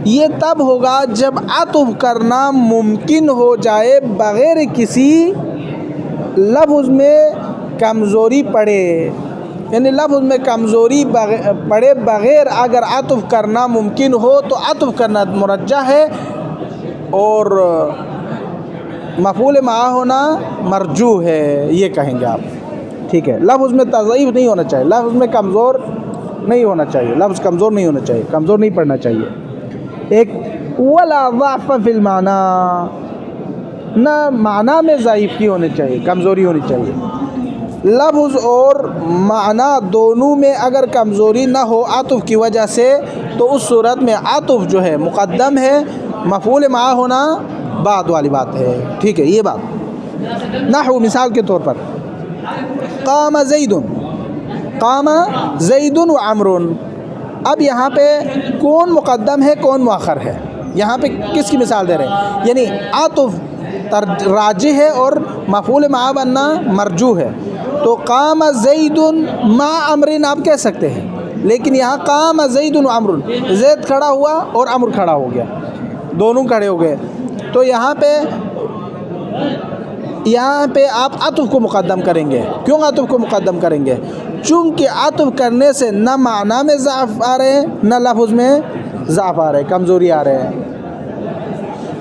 یہ تب ہوگا جب عطف کرنا ممکن ہو جائے بغیر کسی لفظ میں کمزوری پڑے، یعنی لفظ میں کمزوری پڑے بغیر اگر عطف کرنا ممکن ہو تو عطف کرنا مرجح ہے، اور مفعول معہ ہونا مرجوح ہے، یہ کہیں گے آپ، ٹھیک ہے۔ لفظ میں تضعیف نہیں ہونا چاہیے، لفظ میں کمزور نہیں ہونا چاہیے، لفظ کمزور نہیں ہونا چاہیے، کمزور نہیں پڑنا چاہیے۔ ایک ولا ضعف فی المعنی، نہ معنی میں ضعیفی ہونی چاہیے، کمزوری ہونی چاہیے، لفظ اور معنی دونوں میں اگر کمزوری نہ ہو عطف کی وجہ سے تو اس صورت میں عطف جو ہے مقدم ہے، مفعول معہ ہونا بعد والی بات ہے، ٹھیک ہے، یہ بات۔ نحو، مثال کے طور پر، قام زید و عمر، اب یہاں پہ کون مقدم ہے کون مؤخر ہے؟ یہاں پہ کس کی مثال دے رہے ہیں؟ یعنی عطف راجح ہے اور مفعول معہ بننا مرجوح ہے، تو قام زید مع عمر آپ کہہ سکتے ہیں، لیکن یہاں قام زید و عمر، زید کھڑا ہوا اور عمر کھڑا ہو گیا، دونوں کھڑے ہو گئے، تو یہاں پہ آپ عطف کو مقدم کریں گے۔ کیوں عطف کو مقدم کریں گے؟ چونکہ عطف کرنے سے نہ معنی میں ضعف آ رہے ہیں نہ لفظ میں ضعف آ رہے ہیں، کمزوری آ رہے ہیں،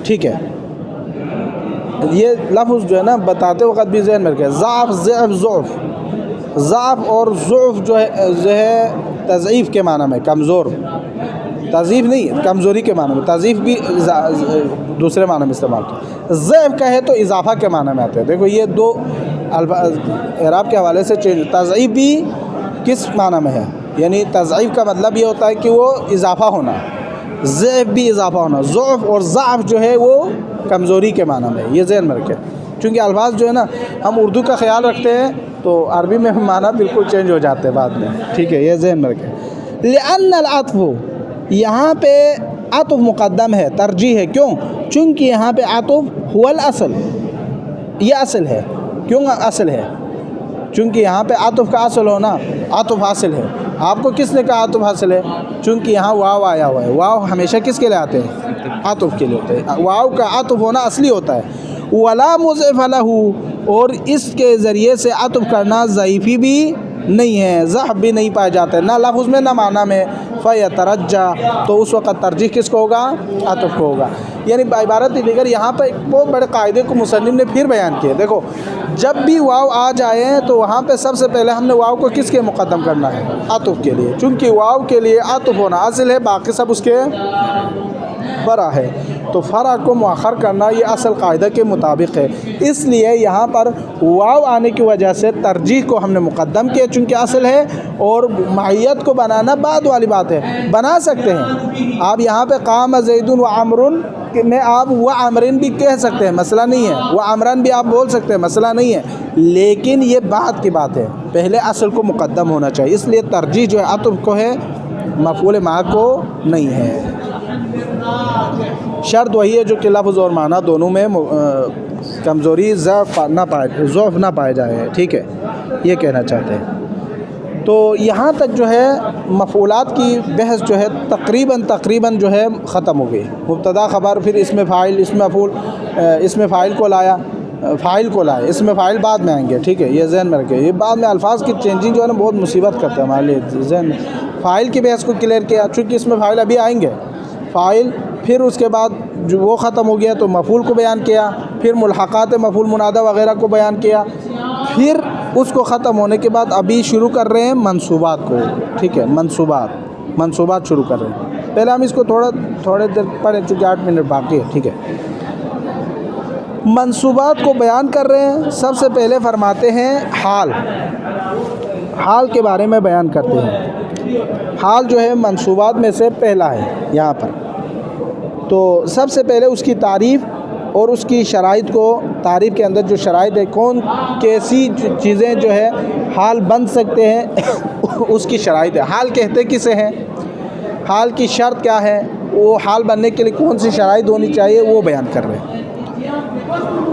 ٹھیک ہے۔ یہ لفظ جو ہے نا بتاتے وقت بھی ذہن میں رکھے، ضعف، ضعف، ضعف، ضعف اور ضعف جو ہے تضعیف کے معنی میں، کمزور، تضعیف نہیں کمزوری کے معنی میں، تضعیف بھی دوسرے معنی میں استعمال کیا، ضعف کہے تو اضافہ کے معنی میں آتے ہیں۔ دیکھو یہ دو الفاظ اعراب کے حوالے سے چینج، تضعیف بھی کس معنی میں ہے، یعنی تضعیف کا مطلب یہ ہوتا ہے کہ وہ اضافہ ہونا، ضعف بھی اضافہ ہونا، ضعف اور ضعف جو ہے وہ کمزوری کے معنی میں، یہ ذہن میں رکھیں، چونکہ الفاظ جو ہے نا ہم اردو کا خیال رکھتے ہیں تو عربی میں معنی بالکل چینج ہو جاتے ہیں بعد میں، ٹھیک ہے، یہ ذہن میں رکھیں۔ لأن العطف، یہاں پہ عطف مقدم ہے، ترجیح ہے، کیوں؟ چونکہ یہاں پہ عطف هو الاصل، یہ اصل ہے، کیوں اصل ہے؟ چونکہ یہاں پہ عطف کا اصل ہونا، عطف حاصل ہے۔ آپ کو کس نے کہا عطف حاصل ہے؟ چونکہ یہاں واو آیا ہوا ہے، واو ہمیشہ کس کے لیے آتے ہیں؟ عطف کے لیے ہوتے ہیں، واو کا عطف ہونا اصلی ہوتا ہے۔ ولا مضعف لہ، اور اس کے ذریعے سے عطف کرنا ضعیفی بھی نہیں ہے، ضعف بھی نہیں پائے جاتے، نہ لفظ میں نہ معنی میں، فیترجح، تو اس وقت ترجیح کس کو ہوگا؟ عطف کو ہوگا۔ یعنی بعبارت دیگر یہاں پر ایک بہت بڑے قاعدے کو مصنف نے پھر بیان کیا، دیکھو جب بھی واو آ جائے تو وہاں پہ سب سے پہلے ہم نے واو کو کس کے مقدم کرنا ہے؟ عطف کے لیے، چونکہ واو کے لیے عطف ہونا اصل ہے، باقی سب اس کے فرع ہے، تو فرع کو مؤخر کرنا یہ اصل قاعدہ کے مطابق ہے، اس لیے یہاں پر واو آنے کی وجہ سے ترجیح کو ہم نے مقدم کیا چونکہ اصل ہے، اور معیت کو بنانا بعد والی بات ہے، بنا سکتے ہیں آپ یہاں پہ قام زید و عمر میں آپ و عمرن بھی کہہ سکتے ہیں، مسئلہ نہیں ہے، و عمرن بھی آپ بول سکتے ہیں، مسئلہ نہیں ہے، لیکن یہ بعد کی بات ہے، پہلے اصل کو مقدم ہونا چاہیے، اس لیے ترجیح جو ہے عطف کو ہے، مفعول معہ کو نہیں ہے۔ شرط وہی ہے جو کہ لفظ اور معنی دونوں میں کمزوری ضعف نہ پائے جائے، ٹھیک ہے، یہ کہنا چاہتے ہیں۔ تو یہاں تک جو ہے مفعولات کی بحث جو ہے تقریباً جو ہے ختم ہو گئی، مبتدا خبر، پھر اس میں فاعل، اس میں مفعول، اس میں فاعل کو لائے، اس میں فاعل بعد میں آئیں گے، ٹھیک ہے، یہ ذہن میں رکھیں، یہ بعد میں الفاظ کی چینجنگ جو ہے نا بہت مصیبت کرتے ہیں ہمارے لیے ذہن میں۔ فاعل کی بحث کو کلیئر کیا، چونکہ اس میں فاعل ابھی آئیں گے، فاعل، پھر اس کے بعد جو وہ ختم ہو گیا تو مفعول کو بیان کیا، پھر ملحقات مفعول منادہ وغیرہ کو بیان کیا، پھر اس کو ختم ہونے کے بعد ابھی شروع کر رہے ہیں منصوبات کو، ٹھیک ہے، منصوبات شروع کر رہے ہیں۔ پہلے ہم اس کو تھوڑے دیر پڑھیں چونکہ 8 منٹ باقی ہے، ٹھیک ہے۔ منصوبات کو بیان کر رہے ہیں، سب سے پہلے فرماتے ہیں حال کے بارے میں بیان کرتے ہیں۔ حال جو ہے منصوبات میں سے پہلا ہے یہاں پر، تو سب سے پہلے اس کی تعریف اور اس کی شرائط کو، تعریف کے اندر جو شرائط ہے، کون کیسی چیزیں جو ہے حال بن سکتے ہیں اس کی شرائط ہے۔ حال کہتے کسے ہیں، حال کی شرط کیا ہے، وہ حال بننے کے لیے کون سی شرائط ہونی چاہیے وہ بیان کر رہے ہیں،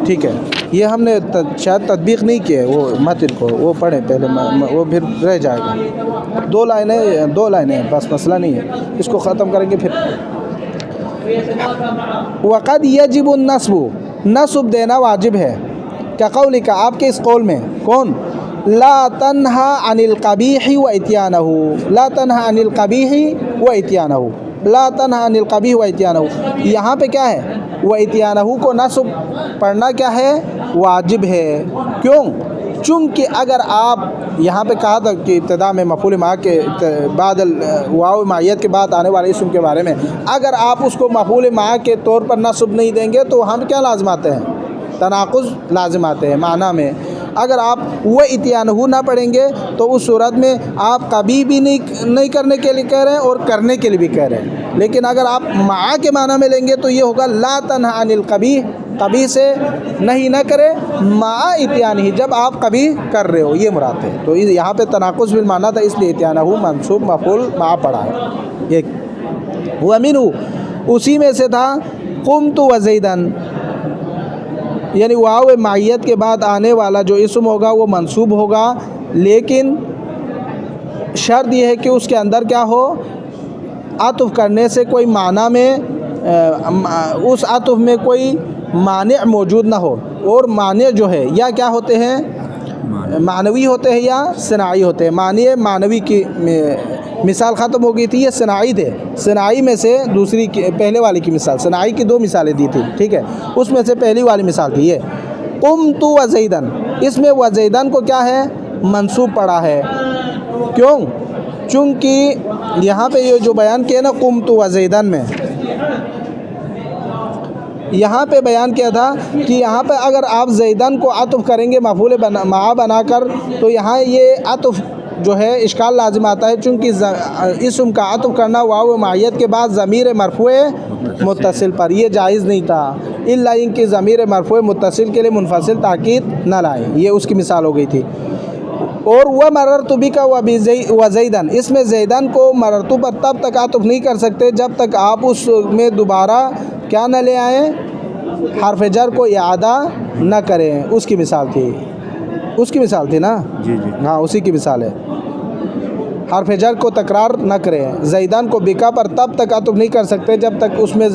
ٹھیک ہے۔ یہ ہم نے شاید تطبیق نہیں کیا ہے وہ متن کو، وہ پڑھیں پہلے، وہ پھر رہ جائے گا، 2 لائنیں بس، مسئلہ نہیں ہے، اس کو ختم کریں گے پھر۔ وقد یجب نصب دینا واجب ہے، کیا قولی کا، آپ کے اس قول میں، کون؟ لا تنہا عن القبیح و اتیانہ، لا تنہا عن القبیح و اتیانہ، لا تنہا عن القبیح و اتیانہ، یہاں پہ کیا ہے؟ و اتیانہ کو نصب پڑھنا کیا ہے؟ واجب ہے، کیوں؟ چونکہ اگر آپ یہاں پہ کہا تھا کہ ابتدا میں مفعول معہ کے بعد واو معیت کے بعد آنے والے اسم کے بارے میں، اگر آپ اس کو مفعول معہ کے طور پر نصب نہیں دیں گے تو ہم کیا لازم آتے ہیں؟ تناقض لازم آتے ہیں معنی میں۔ اگر آپ وہ اتیانہ نہ پڑھیں گے تو اس صورت میں آپ کبھی بھی نہیں کرنے کے لیے کہہ رہے ہیں اور کرنے کے لیے بھی کہہ رہے ہیں، لیکن اگر آپ معہ کے معنی میں لیں گے تو یہ ہوگا لا تنہا عن القبیح، کبھی سے نہیں نہ کرے، مع اتیانہ، جب آپ کبھی کر رہے ہو، یہ مراد ہے۔ تو یہاں پہ تناقض بالمعنی تھا، اس لیے اتیانہ منصوب مفعول مع پڑھا ہے۔ ایک ومنہ، اسی میں سے تھا قمت وزیدن، یعنی واو معیت کے بعد آنے والا جو اسم ہوگا وہ منصوب ہوگا، لیکن شرط یہ ہے کہ اس کے اندر کیا ہو؟ عطف کرنے سے کوئی معنی میں، اس عطف میں کوئی مانع موجود نہ ہو، اور مانع جو ہے یا کیا ہوتے ہیں؟ معنوی ہوتے ہیں یا صناعی ہوتے ہیں۔ معنوی کی مثال ختم ہو گئی تھی، یہ صناعی تھے، صناعی میں سے دوسری پہلے والی کی مثال، صناعی کی 2 مثالیں دی تھی، ٹھیک ہے، اس میں سے پہلی والی مثال تھی یہ قمت وزیدن، اس میں وزیدن کو کیا ہے؟ منصوب پڑھا ہے. کیوں؟ چونکہ یہاں پہ یہ جو بیان کیا نا قمت و زیدن میں، یہاں پہ بیان کیا تھا کہ یہاں پہ اگر آپ زیدن کو عطف کریں گے مفعول مع بنا کر، تو یہاں یہ عطف جو ہے اشکال لازم آتا ہے، چونکہ اسم کا عطف کرنا واو معیت کے بعد ضمیر مرفوع متصل پر یہ جائز نہیں تھا، الا ان کی ضمیر مرفوع متصل کے لیے منفصل تاکید نہ لائے. یہ اس کی مثال ہو گئی تھی. اور وہ مررت بک و زیدن، اس میں زیدن کو مررتو پر تب تک عطف نہیں کر سکتے جب تک آپ اس میں دوبارہ کیا نہ لے آئیں، حرف جر کو اعادہ نہ کریں. اس کی مثال تھی نا جی ہاں اسی کی مثال ہے. حرف جر کو تکرار نہ کریں. زیدان کو بکا پر تب تک عطف نہیں کر سکتے جب تک اس میں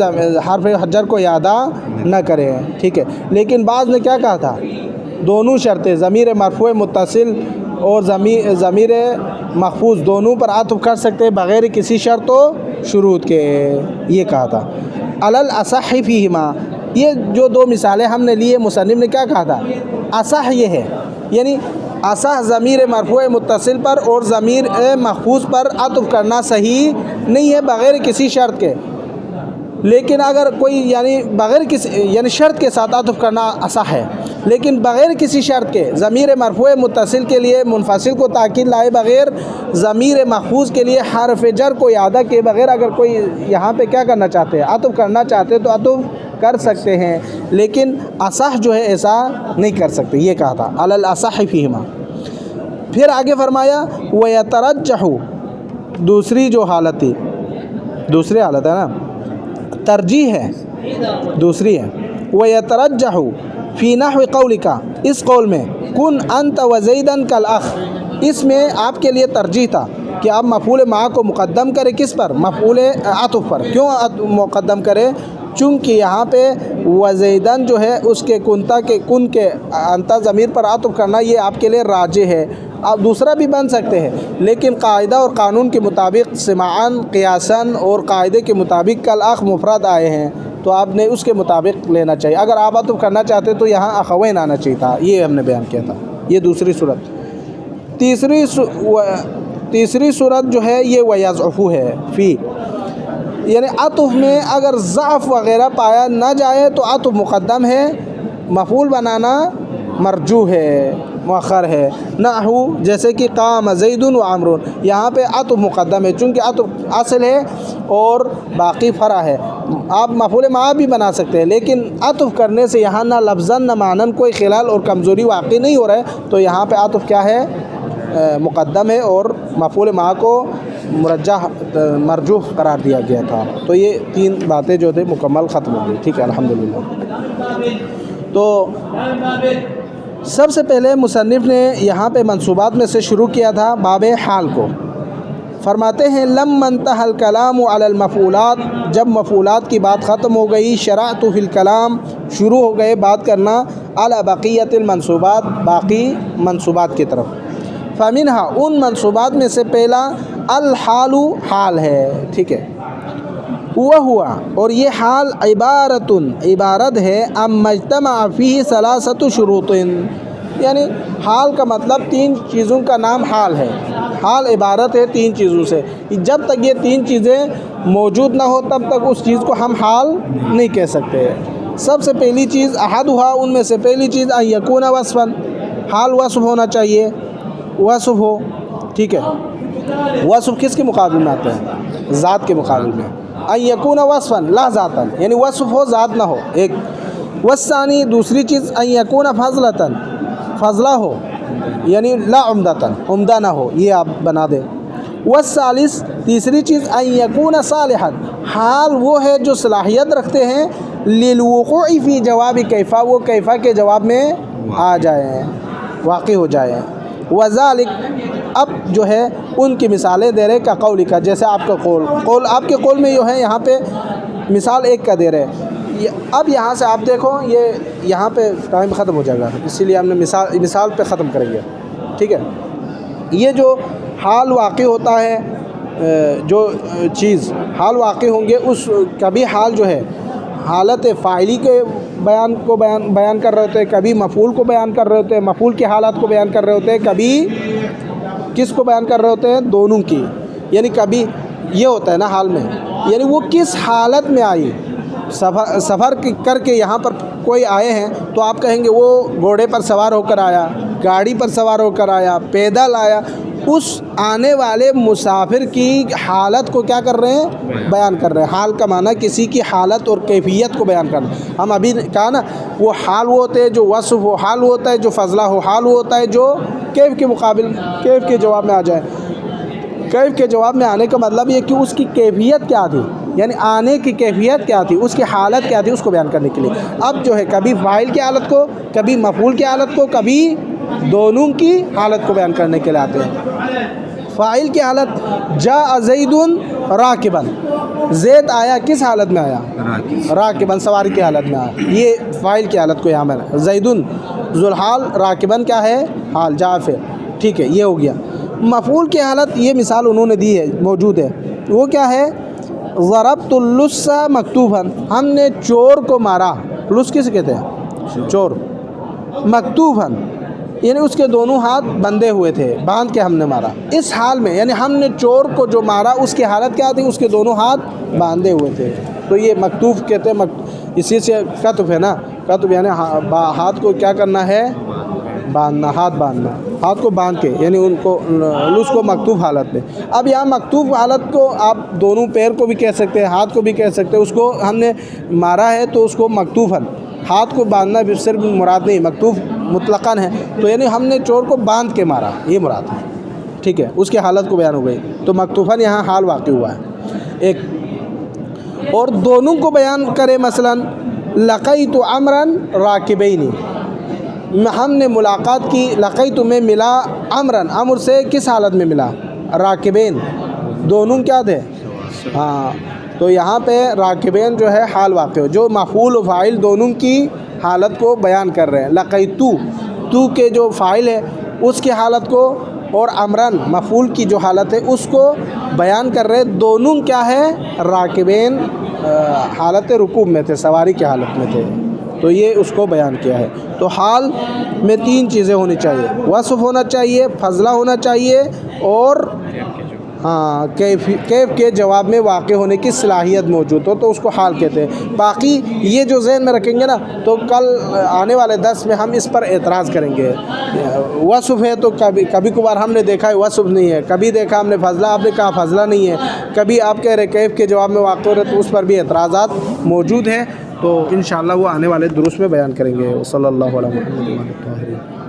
حرف جر کو اعادہ نہ کریں. ٹھیک ہے. لیکن بعض نے کیا کہا تھا، دونوں شرطیں ضمیر مرفوع متصل اور ضمیر محفوظ دونوں پر عطف کر سکتے بغیر کسی شرط و شروط کے، یہ کہا تھا. الاصح فیہما، یہ جو دو مثالیں ہم نے لیے مصنف نے کیا کہا تھا، اصح یہ ہے، یعنی اصح ضمیر مرفوع متصل پر اور ضمیر محفوظ پر عطف کرنا صحیح نہیں ہے بغیر کسی شرط کے. لیکن اگر کوئی یعنی شرط کے ساتھ عطف کرنا اصح ہے، لیکن بغیر کسی شرط کے ضمیر مرفوع متصل کے لیے منفصل کو تاکید لائے بغیر ضمیر محفوظ کے لیے حرف جر کو اعادہ کے بغیر اگر کوئی یہاں پہ کیا کرنا چاہتے ہیں، عطف کرنا چاہتے تو عطف کر سکتے ہیں، لیکن اصح جو ہے ایسا نہیں کر سکتے. یہ کہا تھا علی الاصح فیہما. پھر آگے فرمایا وَيَتَرَجَّحُ، دوسری جو حالت تھی، دوسری حالت ہے نا، ترجیح ہے، دوسری ہے. وَيَتَرَجَّحُ فی نحو قولک، اس قول میں کن انت وزیدن کالاخ، اس میں آپ کے لیے ترجیح تھا کہ آپ مفعول مع کو مقدم کرے کس پر، مفعول عطف پر. کیوں مقدم کرے؟ چونکہ یہاں پہ وزیدن جو ہے اس کے کن کے انتا ضمیر پر عطف کرنا یہ آپ کے لیے راجح ہے. آپ دوسرا بھی بن سکتے ہیں، لیکن قاعدہ اور قانون کے مطابق سماعاً قیاساً اور قاعدے کے مطابق کالاخ مفرد آئے ہیں تو آپ نے اس کے مطابق لینا چاہیے. اگر آپ عطف کرنا چاہتے تو یہاں اخوین آنا چاہیے تھا، یہ ہم نے بیان کیا تھا. یہ دوسری صورت. تیسری صورت جو ہے یہ ویضعف ہے فی، یعنی عطف میں اگر ضعف وغیرہ پایا نہ جائے تو عطف مقدم ہے، مفعول بنانا مرجوح ہے، مؤخر ہے. نحو جیسے کہ قام زید و عمرو، یہاں پہ عطف مقدم ہے چونکہ عطف اصل ہے اور باقی فرع ہے. آپ مفعول مع بھی بنا سکتے ہیں، لیکن عطف کرنے سے یہاں نہ لفظاً نہ معناً کوئی خلال اور کمزوری واقع نہیں ہو رہا ہے، تو یہاں پہ عطف کیا ہے، مقدم ہے اور مفعول مع کو مرجوح قرار دیا گیا تھا. تو یہ تین باتیں جو تھے مکمل ختم ہو گئی. ٹھیک ہے الحمدللہ. تو سب سے پہلے مصنف نے یہاں پہ منصوبات میں سے شروع کیا تھا باب حال کو. فرماتے ہیں لما انتهى الكلام على المفعولات، جب مفعولات کی بات ختم ہو گئی، شرعت فی الکلام، شروع ہو گئے بات کرنا، على بقیت المنصوبات، باقی منصوبات کی طرف. فمنها، ان منصوبات میں سے پہلا الحال، حال ہے. ٹھیک ہے. وہ ہوا، اور یہ حال عبارت ہے اما اجتمع فیہ ثلاثۃ شروط، یعنی حال کا مطلب تین چیزوں کا نام حال ہے. حال عبارت ہے تین چیزوں سے. جب تک یہ تین چیزیں موجود نہ ہو تب تک اس چیز کو ہم حال نہیں کہہ سکتے. سب سے پہلی چیز احدھا، ان میں سے پہلی چیز ان یکون وصفا، حال وصف ہونا چاہیے، وصف ہو. ٹھیک ہے. وصف کس کے مقابل میں آتا ہے؟ ذات کے مقابل میں. ان یکون وصفا لا ذاتا، یعنی وصف ہو ذات نہ ہو. ایک. والثانی، دوسری چیز ان یکون فضلتا، فضلہ ہو، یعنی لا عمدتا، عمدہ نہ ہو. یہ آپ بنا دیں. والثالث، تیسری چیز ان یکون صالحا، حال وہ ہے جو صلاحیت رکھتے ہیں للوقوع فی جواب کیفا، وہ کیفا کے جواب میں آ جائیں، واقع ہو جائیں. وذالک، اب جو ہے ان کی مثالیں دے رہے کا قول کا، جیسے آپ کا قول آپ کے قول میں جو ہے یہاں پہ مثال ایک کا دے رہے. اب یہاں سے آپ دیکھو، یہ یہاں پہ ٹائم ختم ہو جائے گا، اسی لیے ہم نے مثال پہ ختم کریں گے. ٹھیک ہے. یہ جو حال واقع ہوتا ہے، جو چیز حال واقع ہوں گے، اس کبھی حال جو ہے حالت فاعلی کے بیان کر رہے ہوتے ہیں، کبھی مفعول کو بیان کر رہے ہوتے ہیں، مفعول کی حالات کو بیان کر رہے ہوتے ہیں، کبھی کس کو بیان کر رہے ہوتے ہیں؟ دونوں کی. یعنی کبھی یہ ہوتا ہے نا حال میں، یعنی وہ کس حالت میں آئی. سفر کر کے یہاں پر کوئی آئے ہیں تو آپ کہیں گے وہ گھوڑے پر سوار ہو کر آیا، گاڑی پر سوار ہو کر آیا، پیدل آیا. اس آنے والے مسافر کی حالت کو کیا کر رہے ہیں؟ بیان کر رہے ہیں. حال کا معنی کسی کی حالت اور کیفیت کو بیان کرنا. ہم ابھی کہا نا وہ حال وہ ہوتے ہیں جو وصف ہو، حال وہ ہوتا ہے جو فضلہ ہو، حال وہ ہوتا ہے جو کیف کے مقابل کیف کے جواب میں آ جائے. کیف کے جواب میں آنے کا مطلب یہ کہ اس کی کیفیت کیا تھی، یعنی آنے کی کیفیت کیا تھی، اس کی حالت کیا تھی، اس کو بیان کرنے کے لیے. اب جو ہے کبھی فاعل کی حالت کو، کبھی مفعول کی حالت کو، کبھی دونوں کی حالت کو بیان کرنے کے لیے آتے ہیں. فاعل کی حالت جاء زید راکبا، زید آیا کس حالت میں آیا؟ راکبا، سواری کی حالت میں آیا. یہ فاعل کی حالت کو یہاں میں زید ذو الحال، راکبا کیا ہے؟ حال، جاء فعل. ٹھیک ہے، یہ ہو گیا. مفعول کی حالت یہ مثال انہوں نے دی ہے، موجود ہے. وہ کیا ہے؟ ضربت اللص مکتوبا، ہم نے چور کو مارا. لص کس کہتے ہیں؟ چور. مکتوبا یعنی اس کے دونوں ہاتھ بندھے ہوئے تھے، باندھ کے ہم نے مارا. اس حال میں یعنی ہم نے چور کو جو مارا اس کی حالت کیا تھی؟ اس کے دونوں ہاتھ باندھے ہوئے تھے. تو یہ مکتوب کہتے ہیں. اسی سے کتب ہے نا، کتب یعنی ہاتھ کو کیا کرنا ہے؟ باندھنا، ہاتھ باندھنا، ہاتھ کو باندھ کے، یعنی ان کو لص کو مکتوب حالت میں. اب یہاں مکتوب حالت کو آپ دونوں پیر کو بھی کہہ سکتے ہیں، ہاتھ کو بھی کہہ سکتے ہیں. اس کو ہم نے مارا ہے تو اس کو مکتوباً، ہاتھ کو باندھنا بھی صرف مراد نہیں، مکتوب مطلقاً ہے. تو یعنی ہم نے چور کو باندھ کے مارا، یہ مراد ہے. ٹھیک ہے، اس کی حالت کو بیان ہو گئی. تو مکتوباً یہاں حال واقع ہوا ہے ایک. اور دونوں کو بیان کرے، مثلا لقیت عمرا راکبین، ہم نے ملاقات کی. لقیت میں ملا عمرا، عمر سے کس حالت میں ملا؟ راکبین، دونوں کیا تھے؟ ہاں. تو یہاں پہ راکبین جو ہے حال واقع ہو، جو مفعول و فاعل دونوں کی حالت کو بیان کر رہے ہیں. لقیتو، تو کے جو فاعل ہے اس کی حالت کو، اور عمران مفعول کی جو حالت ہے اس کو بیان کر رہے. دونوں کیا ہے؟ راکبین، حالت رکوب میں تھے، سواری کی حالت میں تھے. تو یہ اس کو بیان کیا ہے. تو حال میں تین چیزیں ہونی چاہیے: وصف ہونا چاہیے، فضلہ ہونا چاہیے، اور کیف کے جواب میں واقع ہونے کی صلاحیت موجود ہو، تو اس کو حال کہتے ہیں. باقی یہ جو ذہن میں رکھیں گے نا تو کل آنے والے درس میں ہم اس پر اعتراض کریں گے. وصف ہے تو کبھی کبھار ہم نے دیکھا ہے وصف نہیں ہے، کبھی دیکھا ہم نے فضلہ، آپ نے کہا فضلہ نہیں ہے، کبھی آپ کہہ رہے کیف کے جواب میں واقع ہو رہے، تو اس پر بھی اعتراضات موجود ہیں. تو انشاءاللہ وہ آنے والے دروس میں بیان کریں گے. صلی اللہ علیہ وسلم.